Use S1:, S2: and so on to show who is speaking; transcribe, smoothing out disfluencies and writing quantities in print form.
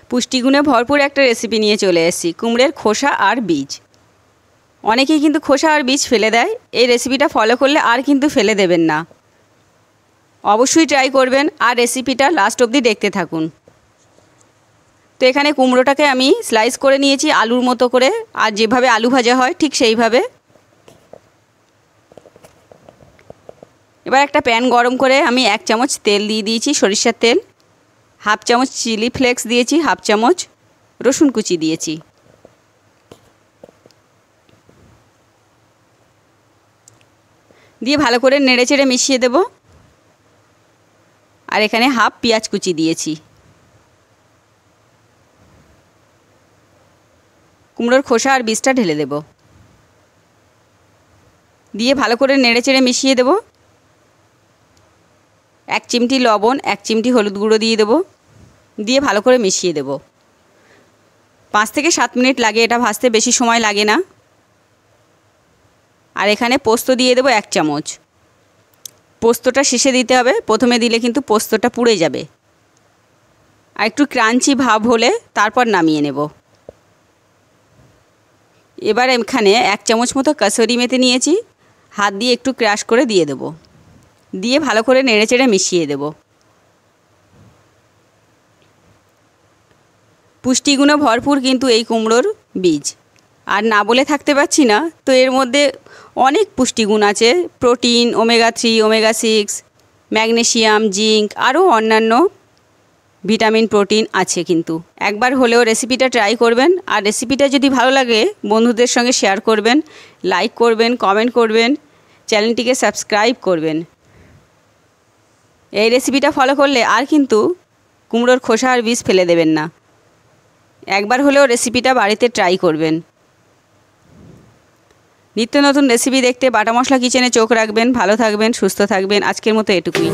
S1: পুষ্টিগুণে ভরপুর একটা রেসিপি নিয়ে চলে এসেছি, কুমড়োর খোসা আর বীজ। অনেকেই কিন্তু খোসা আর বীজ ফেলে দেয়, এই রেসিপিটা ফলো করলে আর কিন্তু ফেলে দেবেন না। অবশ্যই ট্রাই করবেন আর রেসিপিটা লাস্ট অবধি দেখতে থাকুন। তো এখানে কুমড়োটাকে আমি স্লাইস করে নিয়েছি আলুর মতো করে, আর যেভাবে আলু ভাজা হয় ঠিক সেইভাবে। এবার একটা প্যান গরম করে আমি 1 চামচ তেল দিয়ে দিয়েছি, সরিষার তেল। 1/2 চামচ চিলি ফ্লেক্স দিয়েছি, 1/2 চামচ রসুন কুচি দিয়েছি। দিয়ে ভালো করে নেড়েচেড়ে মিশিয়ে দেব। আর এখানে 1/2 পেঁয়াজ কুচি দিয়েছি। কুমড়োর খোসা আর বীজটা ঢেলে দেব। দিয়ে ভালো করে নেড়েচেড়ে মিশিয়ে দেব। 1 চিমটি লবণ, 1 চিমটি হলুদ গুঁড়ো দিয়ে দেব। দিয়ে ভালো করে মিশিয়ে দেব। 5 থেকে 7 মিনিট লাগে এটা ভাজতে, বেশি সময় লাগে না। আর এখানে পোস্ত দিয়ে দেব 1 চামচ। পোস্তটা শেষে দিতে হবে, প্রথমে দিলে কিন্তু পোস্তটা পুড়ে যাবে। আর একটু ক্রাঞ্চি ভাব হলে তারপর নামিয়ে নেব। এবার এখানে 1 চামচ মতো কাসুরি মেথি নিয়েছি, হাত দিয়ে একটু ক্রাশ করে দিয়ে দেব। দিয়ে ভালো করে নেড়েচেড়ে মিশিয়ে দেব। পুষ্টিগুণে ভরপুর কিন্তু এই কুমড়োর বীজ। আর না বলে থাকতে পারছি না, তো এর মধ্যে অনেক পুষ্টিগুণ আছে। Protein, omega 3, omega 6, magnesium, zinc, আরও অন্যান্য ভিটামিন, প্রোটিন আছে। কিন্তু একবার হলেও রেসিপিটা ট্রাই করবেন। আর রেসিপিটা যদি ভালো লাগে বন্ধুদের সঙ্গে শেয়ার করবেন, লাইক করবেন, কমেন্ট করবেন, চ্যানেলটিকে সাবস্ক্রাইব করবেন। এই রেসিপিটা ফলো করলে আর কিন্তু কুমড়োর খোসা আর বীজ ফেলে দেবেন না। একবার হলেও রেসিপিটা বাড়িতে ট্রাই করবেন। নিত্য নতুন রেসিপি দেখতে বাটা মশলা কিচেনে চোখ রাখবেন। ভালো থাকবেন, সুস্থ থাকবেন। আজকের মতো এটুকুই।